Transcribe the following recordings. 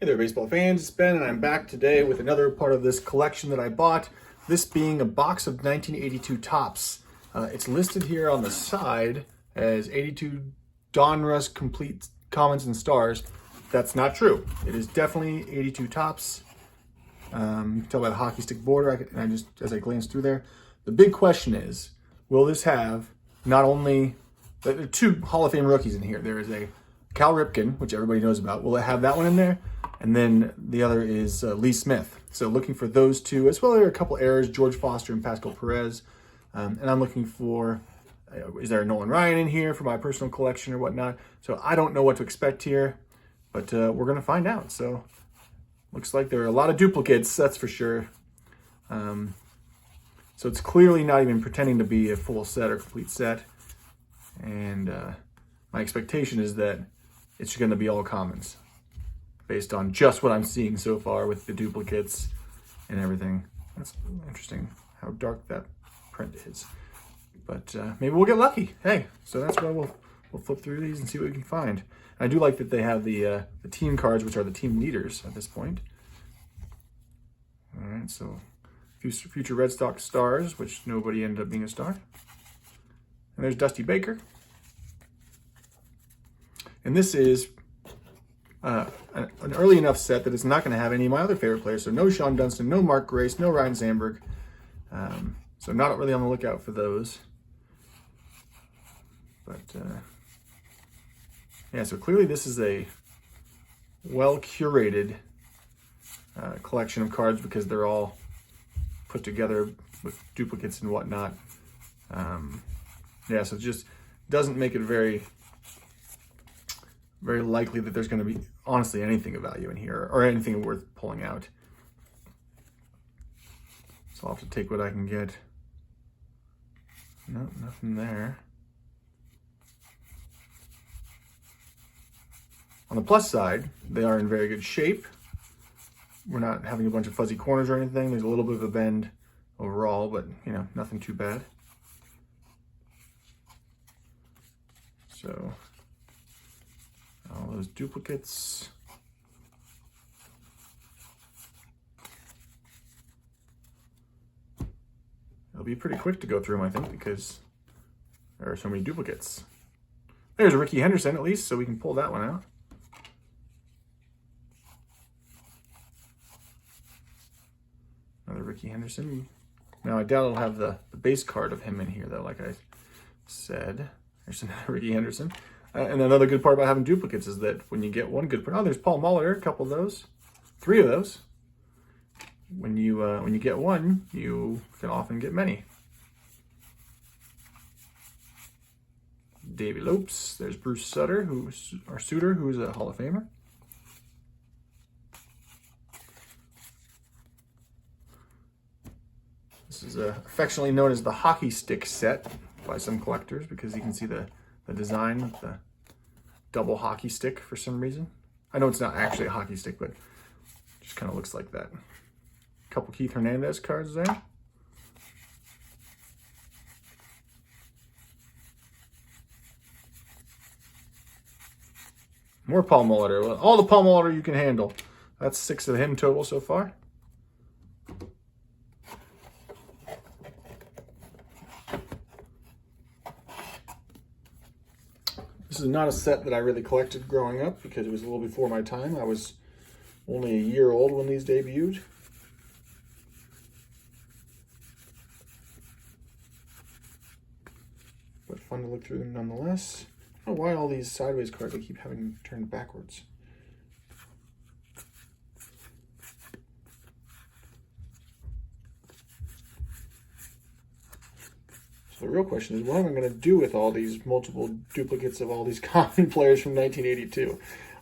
Hey there, baseball fans. It's Ben, and I'm back today with another part of this collection that I bought. This being a box of 1982 Topps. It's listed here on the side as 82 Donruss Complete Commons and Stars. That's not true. It is definitely 82 Topps. You can tell by the hockey stick border, as I glance through there. The big question is, will this have not only... There are two Hall of Fame rookies in here. There is a Cal Ripken, which everybody knows about. Will it have that one in there? And then the other is Lee Smith. So looking for those two, as well as a couple errors, George Foster and Pascal Perez. And I'm looking for, is there a Nolan Ryan in here for my personal collection or whatnot? So I don't know what to expect here, but we're going to find out. So looks like there are a lot of duplicates, that's for sure. So it's clearly not even pretending to be a full set or complete set. And my expectation is that it's going to be all commons, based on just what I'm seeing so far with the duplicates and everything. That's interesting how dark that print is. But maybe we'll get lucky. Hey, so that's why we'll flip through these and see what we can find. And I do like that they have the team cards, which are the team leaders at this point. All right, so future Red Sox stars, which nobody ended up being a star. And there's Dusty Baker. And this is an early enough set that it's not going to have any of my other favorite players. So no Sean Dunston, no Mark Grace, no Ryan Sandberg. So not really on the lookout for those. But yeah, so clearly this is a well-curated collection of cards because they're all put together with duplicates and whatnot. Yeah, so it just doesn't make it very likely that there's going to be, honestly, anything of value in here or anything worth pulling out. So I'll have to take what I can get. No, nothing there. On the plus side, they are in very good shape. We're not having a bunch of fuzzy corners or anything. There's a little bit of a bend overall, but, you know, nothing too bad. So all those duplicates. It'll be pretty quick to go through them, I think, because there are so many duplicates. There's Ricky Henderson, at least, so we can pull that one out. Another Ricky Henderson. Now, I doubt it'll have the base card of him in here, though, like I said. There's another Ricky Henderson. And another good part about having duplicates is that when you get one good print, oh, there's Paul Molitor, a couple of those, 3 of those. When you get one, you can often get many. Davey Lopes, there's Bruce Sutter, who's a Hall of Famer. This is affectionately known as the hockey stick set by some collectors because you can see the design with the double hockey stick for some reason. I know it's not actually a hockey stick, but it just kind of looks like that. A couple Keith Hernandez cards there. More Paul Molitor. Well, all the Paul Molitor you can handle. That's 6 of him total so far. This is not a set that I really collected growing up because it was a little before my time. I was only a year old when these debuted. But fun to look through them nonetheless. I don't know why all these sideways cards I keep having turned backwards. So the real question is, what am I going to do with all these multiple duplicates of all these common players from 1982?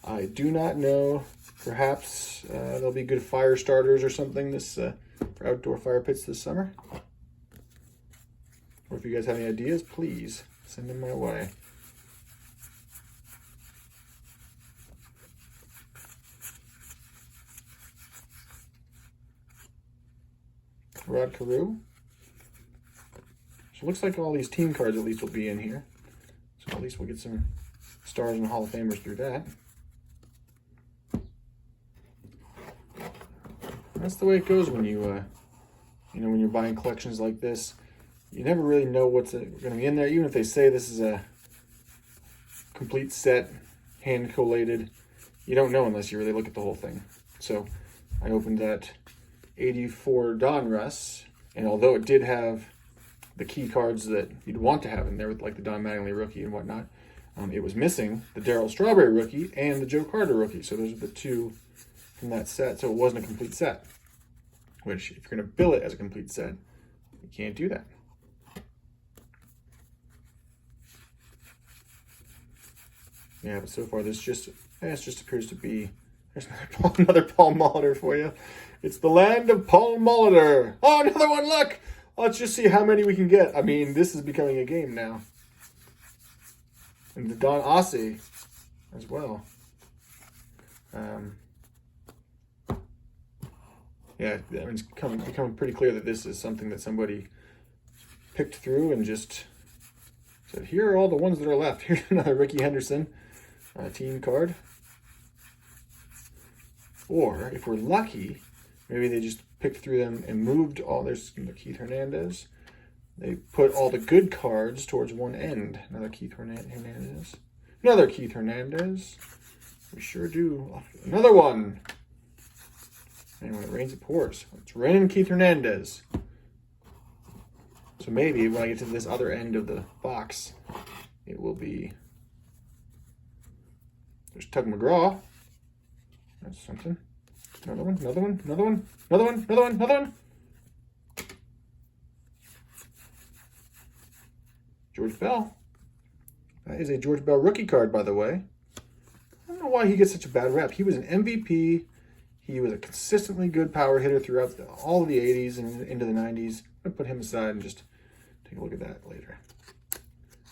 I do not know. Perhaps there'll be good fire starters or something this for outdoor fire pits this summer. Or if you guys have any ideas, please send them my way. Rod Carew. So it looks like all these team cards at least will be in here. So at least we'll get some stars and Hall of Famers through that. That's the way it goes when you know, when you're buying collections like this. You never really know what's going to be in there, even if they say this is a complete set, hand collated. You don't know unless you really look at the whole thing. So I opened that 84 Donruss, and although it did have the key cards that you'd want to have in there with like the Don Mattingly rookie and whatnot, it was missing the Darryl Strawberry rookie and the Joe Carter rookie. So those are the two from that set. So it wasn't a complete set, which if you're going to bill it as a complete set, you can't do that. Yeah, but so far this just appears to be, there's another Paul Molitor for you. It's the land of Paul Molitor. Oh, another one, look! Let's just see how many we can get. I mean, this is becoming a game now. And the Don Ossie as well. Yeah, I mean, it's becoming pretty clear that this is something that somebody picked through and just said, here are all the ones that are left. Here's another Ricky Henderson team card. Or, if we're lucky, maybe they just picked through them and moved all, there's Keith Hernandez. They put all the good cards towards one end. Another Keith Hernandez. Another Keith Hernandez. We sure do. Another one. And when it rains, it pours. It's raining Keith Hernandez. So maybe when I get to this other end of the box, it will be... There's Tug McGraw. That's something. Another one, another one, another one, another one, another one, another one. George Bell. That is a George Bell rookie card, by the way. I don't know why he gets such a bad rep. He was an MVP. He was a consistently good power hitter throughout all of the 80s and into the 90s. I'm going to put him aside and just take a look at that later.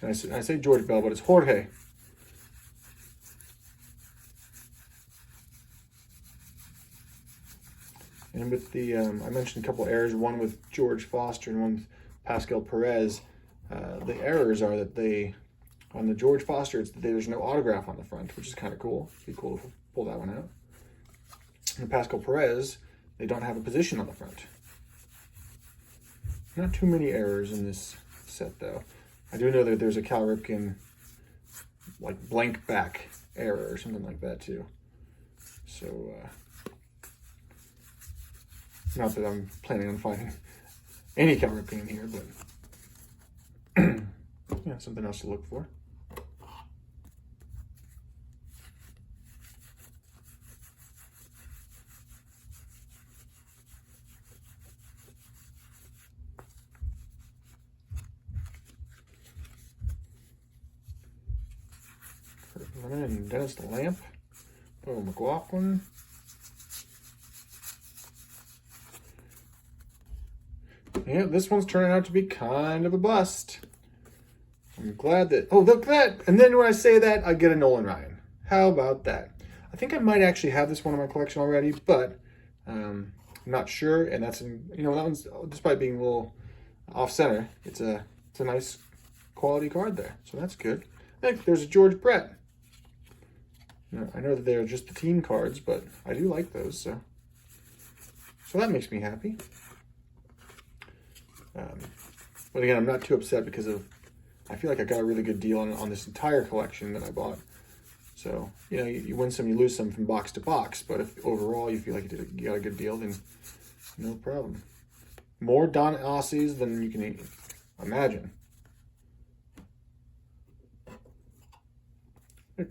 And I say George Bell, but it's Jorge. And with the, I mentioned a couple errors, one with George Foster and one with Pascal Perez. The errors are that on the George Foster, there's no autograph on the front, which is kind of cool. It'd be cool to pull that one out. And Pascal Perez, they don't have a position on the front. Not too many errors in this set, though. I do know that there's a Cal Ripken, like, blank back error or something like that, too. So, not that I'm planning on finding any Cal Ripken in here, but yeah, something else to look for. And Dennis the Lamp. Oh, McLaughlin. Yeah, this one's turning out to be kind of a bust. I'm glad that... Oh, look at that! And then when I say that, I get a Nolan Ryan. How about that? I think I might actually have this one in my collection already, but I'm not sure. And that's, that one's, despite being a little off-center, it's a nice quality card there. So that's good. I think there's a George Brett. I know that they're just the team cards, but I do like those, so that makes me happy. But again, I'm not too upset because I feel like I got a really good deal on this entire collection that I bought. So, you win some, you lose some from box to box, but if overall you feel like you got a good deal, then no problem. More Don Ossies than you can imagine.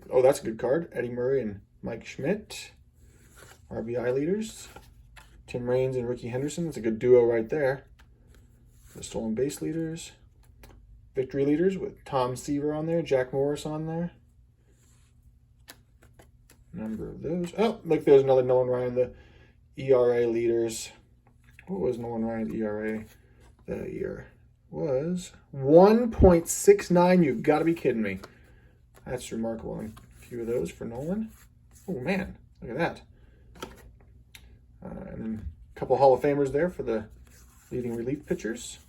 Oh, that's a good card. Eddie Murray and Mike Schmidt. RBI leaders. Tim Raines and Ricky Henderson. That's a good duo right there. The stolen base leaders. Victory leaders with Tom Seaver on there. Jack Morris on there. Number of those. Oh, look, there's another Nolan Ryan. The ERA leaders. What was Nolan Ryan's ERA that year? Was 1.69. You've got to be kidding me. That's remarkable. And a few of those for Nolan. Oh, man. Look at that. And then a couple Hall of Famers there for the leading relief pitchers.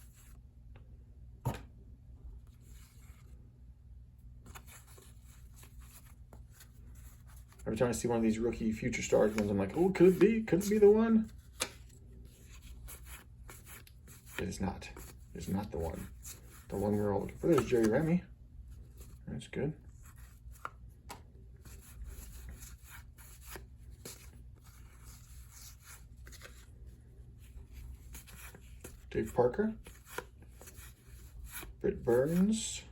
Every time I see one of these rookie future stars ones, I'm like, oh, could it be the one? It is not. It is not the one. The one we're all looking for. There's Jerry Remy. That's good. Dave Parker. Britt Burns.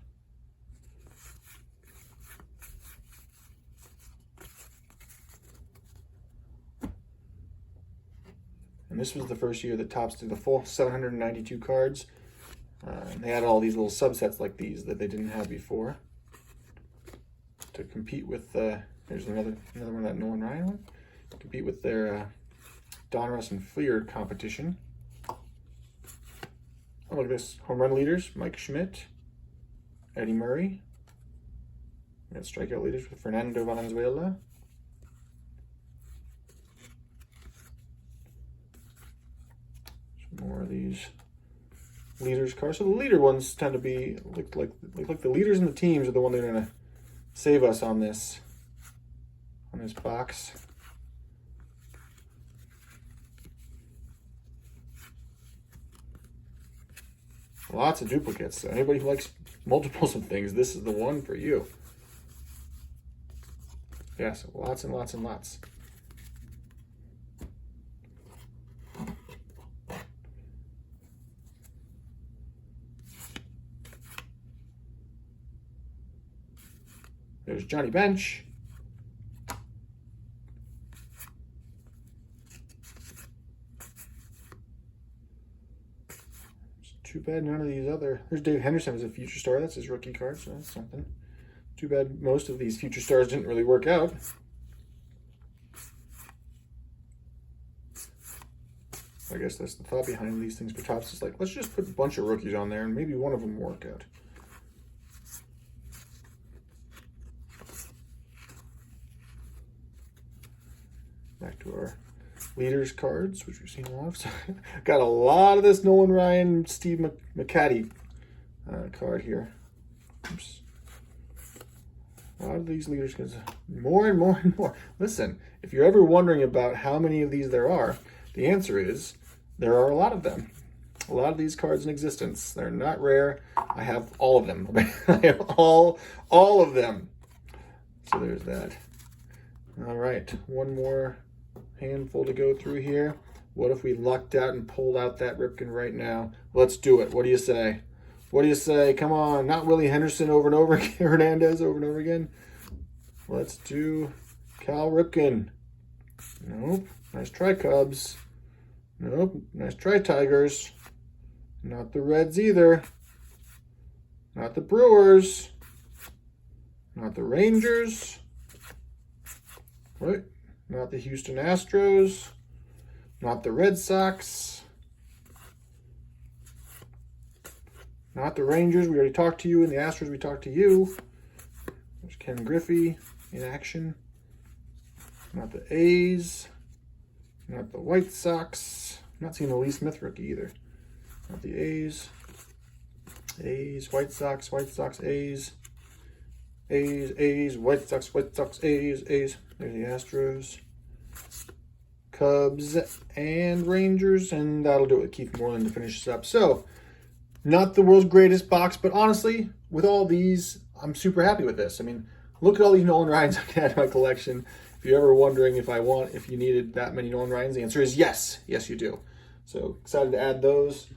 And this was the first year that Topps did the full 792 cards. And they had all these little subsets like these that they didn't have before to compete with. There's another one of that Nolan Ryan one. To compete with their Donruss and Fleer competition. Oh, look at this. Home run leaders, Mike Schmidt, Eddie Murray. We got strikeout leaders with Fernando Valenzuela. Some more of these leaders cards. So the leader ones tend to be look like the leaders in the teams are the one that are gonna save us on this box. Lots of duplicates. So anybody who likes multiples of things, this is the one for you. Yes, lots and lots and lots. There's Johnny Bench. Too bad none of these other... There's Dave Henderson as a future star. That's his rookie card, so that's something. Too bad most of these future stars didn't really work out. I guess that's the thought behind these things for Topps. It's like, let's just put a bunch of rookies on there and maybe one of them will work out. Back to our leaders cards, which we've seen a lot of. So got a lot of this Nolan Ryan, Steve McCaddy card here. Oops. A lot of these leaders cards, more and more and more. Listen, if you're ever wondering about how many of these there are, the answer is there are a lot of them. A lot of these cards in existence. They're not rare. I have all of them. I have all of them. So there's that. All right, one more handful to go through here. What if we lucked out and pulled out that Ripken right now? Let's do it. What do you say? What do you say? Come on, not Willie Henderson over and over again, Hernandez over and over again. Let's do Cal Ripken. Nope. Nice try, Cubs. Nope. Nice try, Tigers. Not the Reds either. Not the Brewers. Not the Rangers. Right. Not the Houston Astros. Not the Red Sox. Not the Rangers. We already talked to you. And the Astros, we talked to you. There's Ken Griffey in action. Not the A's. Not the White Sox. I'm not seeing the Lee Smith rookie either. Not the A's. A's, White Sox, A's. A's, White Sox, A's. There's the Astros. Cubs and Rangers, and that'll do it with Keith Moreland to finish this up. So, not the world's greatest box, but honestly, with all these, I'm super happy with this. I mean, look at all these Nolan Ryans I can add to my collection. If you're ever wondering if you needed that many Nolan Ryans, the answer is yes. Yes, you do. So, excited to add those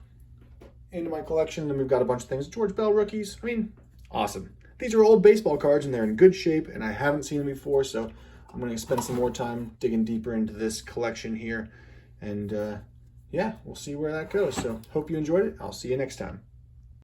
into my collection. Then we've got a bunch of things. George Bell rookies. I mean, awesome. These are old baseball cards, and they're in good shape, and I haven't seen them before, so I'm going to spend some more time digging deeper into this collection here. And, yeah, we'll see where that goes. So, hope you enjoyed it. I'll see you next time.